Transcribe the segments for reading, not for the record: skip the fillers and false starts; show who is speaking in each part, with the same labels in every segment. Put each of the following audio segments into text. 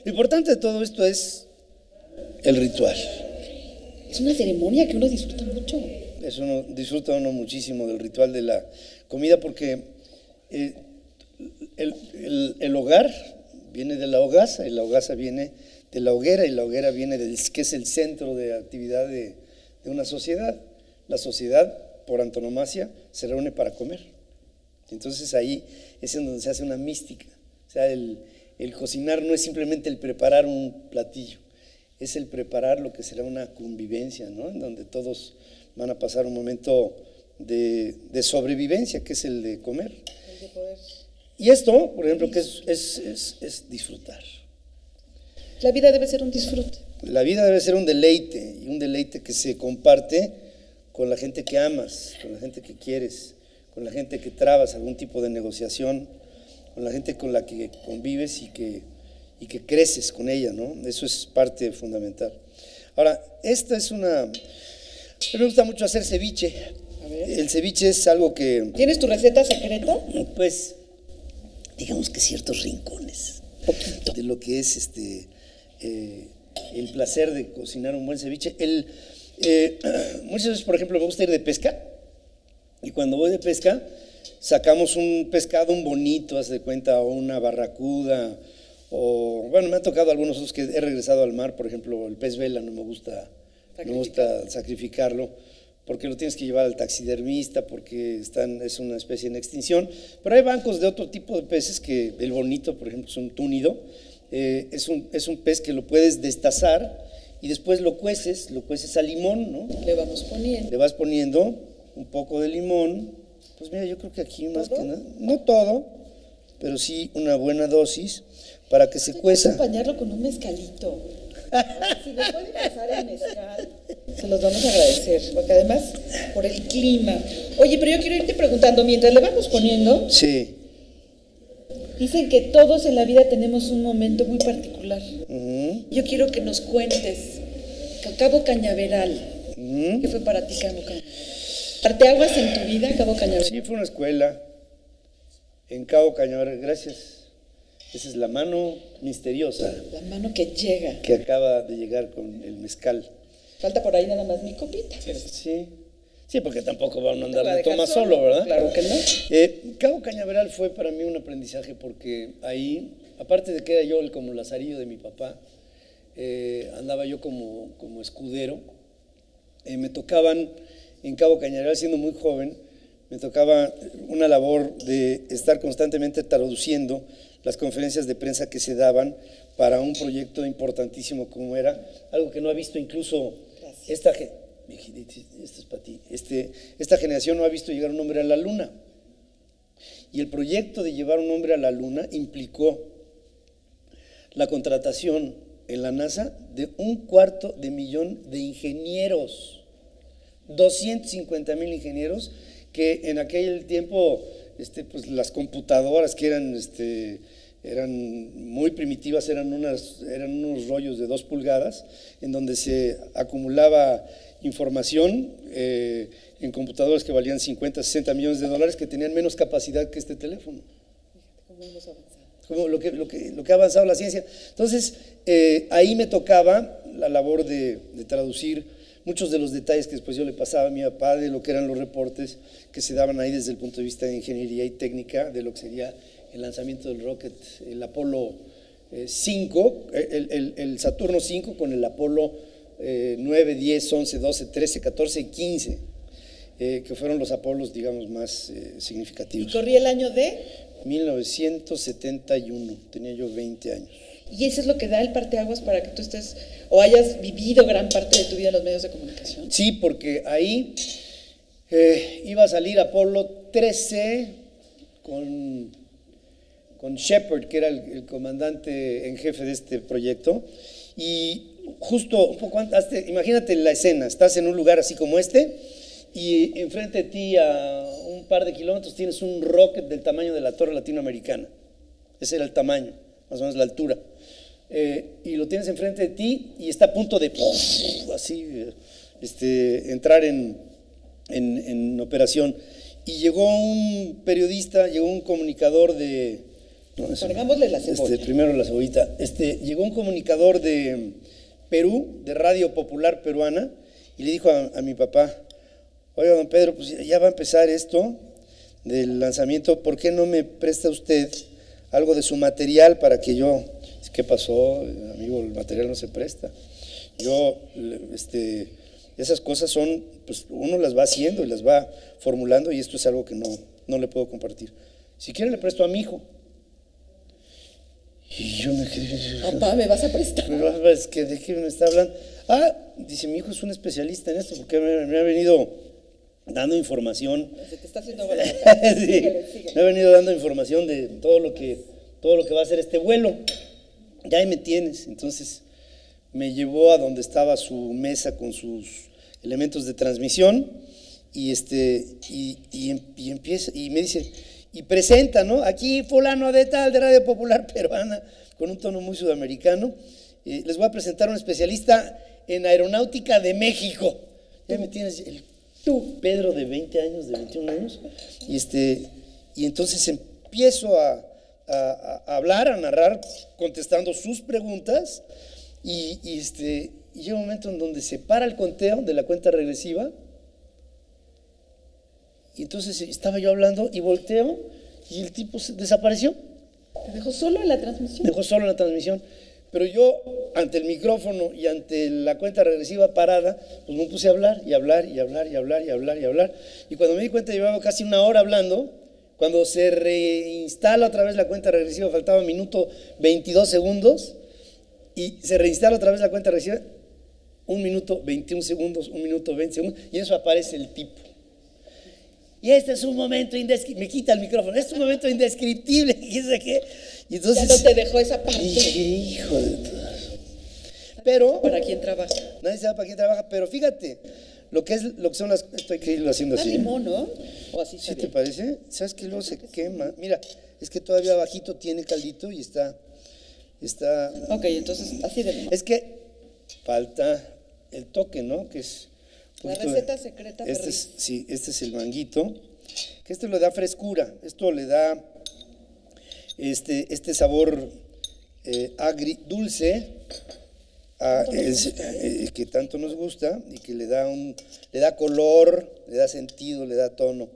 Speaker 1: Lo importante de todo esto es el ritual.
Speaker 2: Es una ceremonia que uno disfruta mucho.
Speaker 1: Disfruta uno muchísimo del ritual de la comida porque el hogar viene de la hogaza y la hogaza viene de la hoguera y la hoguera viene que es el centro de actividad de una sociedad. La sociedad, por antonomasia, se reúne para comer. Entonces ahí es en donde se hace una mística. O sea, el cocinar no es simplemente el preparar un platillo, es el preparar lo que será una convivencia, ¿no? En donde todos van a pasar un momento de sobrevivencia, que es el de comer.
Speaker 2: El de poder.
Speaker 1: Y esto, por ejemplo, que es disfrutar.
Speaker 2: La vida debe ser un disfrute.
Speaker 1: La vida debe ser un deleite, y un deleite que se comparte con la gente que amas, con la gente que quieres, con la gente que trabas algún tipo de negociación, con la gente con la que convives y que creces con ella, ¿no? Eso es parte fundamental. Ahora, esta es una... A mí me gusta mucho hacer ceviche.
Speaker 2: A ver.
Speaker 1: El ceviche es algo que...
Speaker 2: ¿Tienes tu receta secreta?
Speaker 1: Pues, digamos que ciertos rincones
Speaker 2: Poquito.
Speaker 1: de lo que es el placer de cocinar un buen ceviche. Muchas veces, por ejemplo, me gusta ir de pesca, y cuando voy de pesca, sacamos un pescado, un bonito, haz de cuenta, o una barracuda, o, bueno, me ha tocado algunos otros que he regresado al mar, por ejemplo, el pez vela no me gusta sacrificarlo, porque lo tienes que llevar al taxidermista, porque es una especie en extinción, pero hay bancos de otro tipo de peces, que el bonito, por ejemplo, es un túnido, es un pez que lo puedes destazar, y después lo cueces a limón, ¿no?
Speaker 2: Le vamos poniendo.
Speaker 1: Le vas poniendo un poco de limón. Pues mira, yo creo que aquí más que nada, no todo, pero sí una buena dosis para que se cueza.
Speaker 2: Acompañarlo con un mezcalito. Si le pueden pasar el mezcal, se los vamos a agradecer, porque además, por el clima. Oye, pero yo quiero irte preguntando, mientras le vamos poniendo,
Speaker 1: Sí.
Speaker 2: dicen que todos en la vida tenemos un momento muy particular.
Speaker 1: Uh-huh.
Speaker 2: Yo quiero que nos cuentes, Cabo Cañaveral.
Speaker 1: Uh-huh.
Speaker 2: ¿Qué fue para ti Cabo Cañaveral? ¿Parteaguas en tu vida, Cabo Cañaveral?
Speaker 1: Sí, fue una escuela en Cabo Cañaveral, gracias. Esa es la mano misteriosa
Speaker 2: La mano que llega.
Speaker 1: que acaba de llegar con el mezcal.
Speaker 2: Falta por ahí nada más mi copita.
Speaker 1: Sí, porque tampoco van a andar
Speaker 2: va a
Speaker 1: de
Speaker 2: dejar
Speaker 1: toma solo, ¿verdad?
Speaker 2: Claro que no.
Speaker 1: Cabo Cañaveral fue para mí un aprendizaje porque ahí, aparte de que era yo como lazarillo de mi papá, andaba yo como escudero. Me tocaban en Cabo Cañaveral, siendo muy joven, me tocaba una labor de estar constantemente traduciendo las conferencias de prensa que se daban para un proyecto importantísimo como era, algo que no ha visto incluso esta generación no ha visto llegar un hombre a la luna. Y el proyecto de llevar un hombre a la luna implicó la contratación en la NASA de $250,000 de ingenieros, 250,000 ingenieros, que en aquel tiempo pues las computadoras que eran muy primitivas, eran unos rollos de 2 pulgadas en donde se acumulaba información en computadoras que valían 50, 60 millones de dólares, que tenían menos capacidad que este teléfono.
Speaker 2: ¿Cómo hemos avanzado?
Speaker 1: Como lo que ha avanzado la ciencia. Entonces, ahí me tocaba la labor de traducir muchos de los detalles que después yo le pasaba a mi papá de lo que eran los reportes que se daban ahí desde el punto de vista de ingeniería y técnica, de lo que sería el lanzamiento del rocket, el Apolo 5, el Saturno 5 con el Apolo 9, 10, 11, 12, 13, 14 y 15, que fueron los Apolos, digamos, más significativos.
Speaker 2: ¿Y corría el año de?
Speaker 1: 1971, tenía yo 20 años.
Speaker 2: ¿Y eso es lo que da el parteaguas para que tú estés o hayas vivido gran parte de tu vida en los medios de comunicación?
Speaker 1: Sí, porque ahí iba a salir Apolo 13 con Shepard, que era el comandante en jefe de este proyecto, y justo un poco antes, imagínate la escena, estás en un lugar así como este, y enfrente de ti a un par de kilómetros tienes un rocket del tamaño de la torre latinoamericana. Ese era el tamaño, más o menos la altura. Y lo tienes enfrente de ti y está a punto de así entrar en operación. Y llegó un periodista, llegó un comunicador de No,
Speaker 2: Cargámosle la cebolla.
Speaker 1: Primero la cebollita. Llegó un comunicador de Perú, de Radio Popular Peruana, y le dijo a mi papá: oiga, don Pedro, pues ya va a empezar esto del lanzamiento, ¿por qué no me presta usted algo de su material para que yo... ¿Qué pasó, amigo? El material no se presta. Esas cosas son, pues uno las va haciendo y las va formulando, y esto es algo que no le puedo compartir. Si quiere le presto a mi hijo. Y yo me quedé...
Speaker 2: Papá, ¿me vas a prestar?
Speaker 1: ¿De qué me está hablando? Dice, mi hijo es un especialista en esto, porque me ha venido dando información.
Speaker 2: Se te está haciendo bola.
Speaker 1: Sí,
Speaker 2: Síguele.
Speaker 1: me ha venido dando información de todo lo que va a hacer este vuelo. Ya ahí me tienes. Entonces me llevó a donde estaba su mesa con sus elementos de transmisión y empieza y me dice, y presenta, ¿no? Aquí fulano de tal, de Radio Popular Peruana, con un tono muy sudamericano. Les voy a presentar a un especialista en aeronáutica de México. Ya me tienes, tú, Pedro, de 20 años, de 21 años, y entonces empiezo a hablar, a narrar, contestando sus preguntas, y llega un momento en donde se para el conteo de la cuenta regresiva, y entonces estaba yo hablando y volteo y el tipo desapareció.
Speaker 2: ¿Te dejó solo en la transmisión?
Speaker 1: Me dejó solo en la transmisión. Pero yo, ante el micrófono y ante la cuenta regresiva parada, pues me puse a hablar y hablar y hablar y hablar y hablar y hablar. Y cuando me di cuenta, llevaba casi una hora hablando. Cuando se reinstala otra vez la cuenta regresiva, faltaba 1:22, y se reinstala otra vez la cuenta regresiva, 1:21, 1:20, y en eso aparece el tipo. Y este es un momento indescriptible, me quita el micrófono, este es un momento indescriptible, ¿qué? Y entonces,
Speaker 2: ya no te dejó esa parte.
Speaker 1: Dije, hijo de todas. Pero
Speaker 2: ¿Para quién trabaja?
Speaker 1: Nadie sabe para quién trabaja, pero fíjate, lo que son las... Esto hay que irlo haciendo así.
Speaker 2: Limón, ¿no? ¿O así?
Speaker 1: ¿Sí te parece? ¿Sabes que luego se quema? Mira, es que todavía abajito tiene caldito y está...
Speaker 2: Ok, entonces así de limón.
Speaker 1: Es que falta el toque, ¿no? Que es...
Speaker 2: La receta secreta.
Speaker 1: Sí, este es el manguito, que esto le da frescura, esto le da este sabor agridulce que tanto nos gusta y que le da color, le da sentido, le da tono.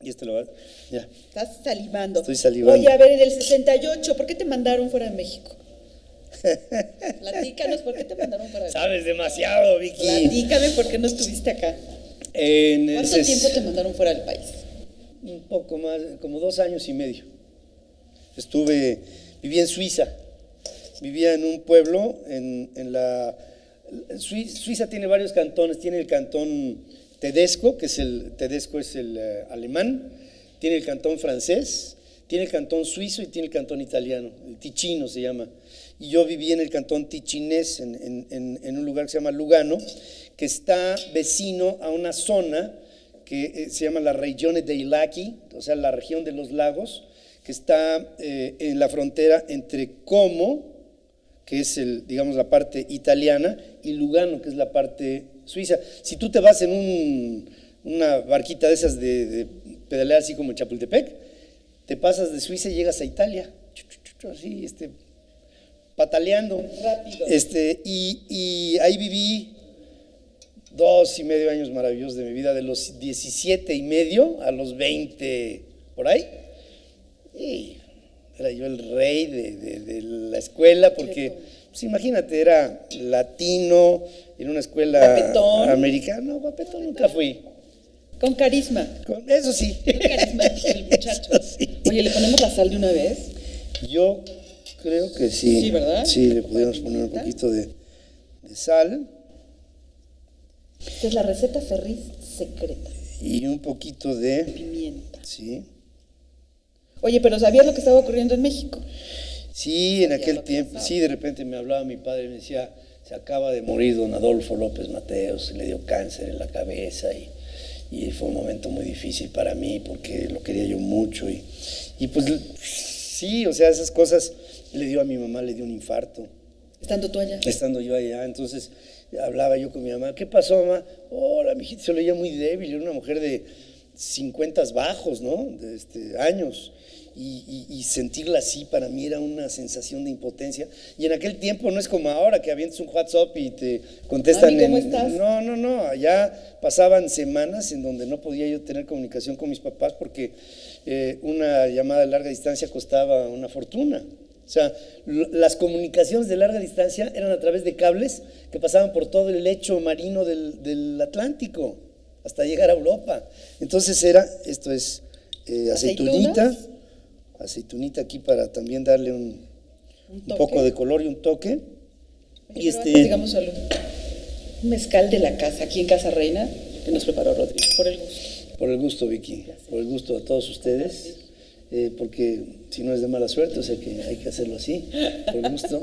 Speaker 1: Y esto lo va, ya.
Speaker 2: Estás salivando.
Speaker 1: Estoy salivando.
Speaker 2: Oye, a ver, en el 68, ¿por qué te mandaron fuera de México? Platícanos, ¿por qué te mandaron fuera de México?
Speaker 1: Sabes demasiado, Vicky.
Speaker 2: Platícame, ¿por qué no estuviste acá? ¿Cuánto tiempo te mandaron fuera del país?
Speaker 1: Un poco más, como 2 años y medio. Viví en Suiza. Vivía en un pueblo, Suiza tiene varios cantones, tiene el cantón Tedesco, Tedesco es el alemán, tiene el cantón francés, tiene el cantón suizo y tiene el cantón italiano, el Ticino se llama. Y yo viví en el cantón ticinés, en un lugar que se llama Lugano, que está vecino a una zona que se llama la Regione dei Laghi, o sea, la región de los lagos, que está en la frontera entre Como, que es digamos la parte italiana, y Lugano, que es la parte suiza. Si tú te vas en una barquita de esas de pedalear así como en Chapultepec, te pasas de Suiza y llegas a Italia, así, pataleando.
Speaker 2: Rápido.
Speaker 1: Y ahí viví 2.5 años maravillosos de mi vida, de los 17.5 a los 20, por ahí. Y era yo el rey de la escuela, porque, pues imagínate, era latino, en una escuela americana. No, guapetón nunca fui.
Speaker 2: Con carisma.
Speaker 1: Eso sí.
Speaker 2: Con carisma el muchacho.
Speaker 1: Sí.
Speaker 2: Oye, ¿le ponemos la sal de una vez?
Speaker 1: Yo creo que sí.
Speaker 2: Sí, ¿verdad?
Speaker 1: Sí, le podríamos poner un poquito de sal.
Speaker 2: Esta es la receta Ferriz secreta.
Speaker 1: Y un poquito de
Speaker 2: pimienta.
Speaker 1: Sí.
Speaker 2: Oye, pero ¿sabías lo que estaba ocurriendo en México?
Speaker 1: Sí, en aquel tiempo, sí, de repente me hablaba mi padre y me decía, se acaba de morir don Adolfo López Mateos, le dio cáncer en la cabeza y fue un momento muy difícil para mí porque lo quería yo mucho y pues sí, o sea, esas cosas, le dio a mi mamá, le dio un infarto.
Speaker 2: ¿Estando tú allá?
Speaker 1: Estando yo allá, entonces hablaba yo con mi mamá, ¿qué pasó, mamá? Hola, mijita, se lo veía muy débil, era una mujer de 50 bajos, ¿no? Años. Y sentirla así para mí era una sensación de impotencia. Y en aquel tiempo no es como ahora que avientas un WhatsApp y te contestan.
Speaker 2: ¿Cómo estás?
Speaker 1: No, allá pasaban semanas en donde no podía yo tener comunicación con mis papás porque una llamada de larga distancia costaba una fortuna. O sea, las comunicaciones de larga distancia eran a través de cables que pasaban por todo el lecho marino del Atlántico hasta llegar a Europa. Entonces esto es aceitunita aquí para también darle un poco de color y un toque.
Speaker 2: Oye, y digamos un mezcal de la casa, aquí en Casa Reina, que nos preparó Rodrigo, por el gusto.
Speaker 1: Por el gusto, Vicky, gracias. Por el gusto a todos ustedes, porque si no es de mala suerte, o sea que hay que hacerlo así, por el gusto.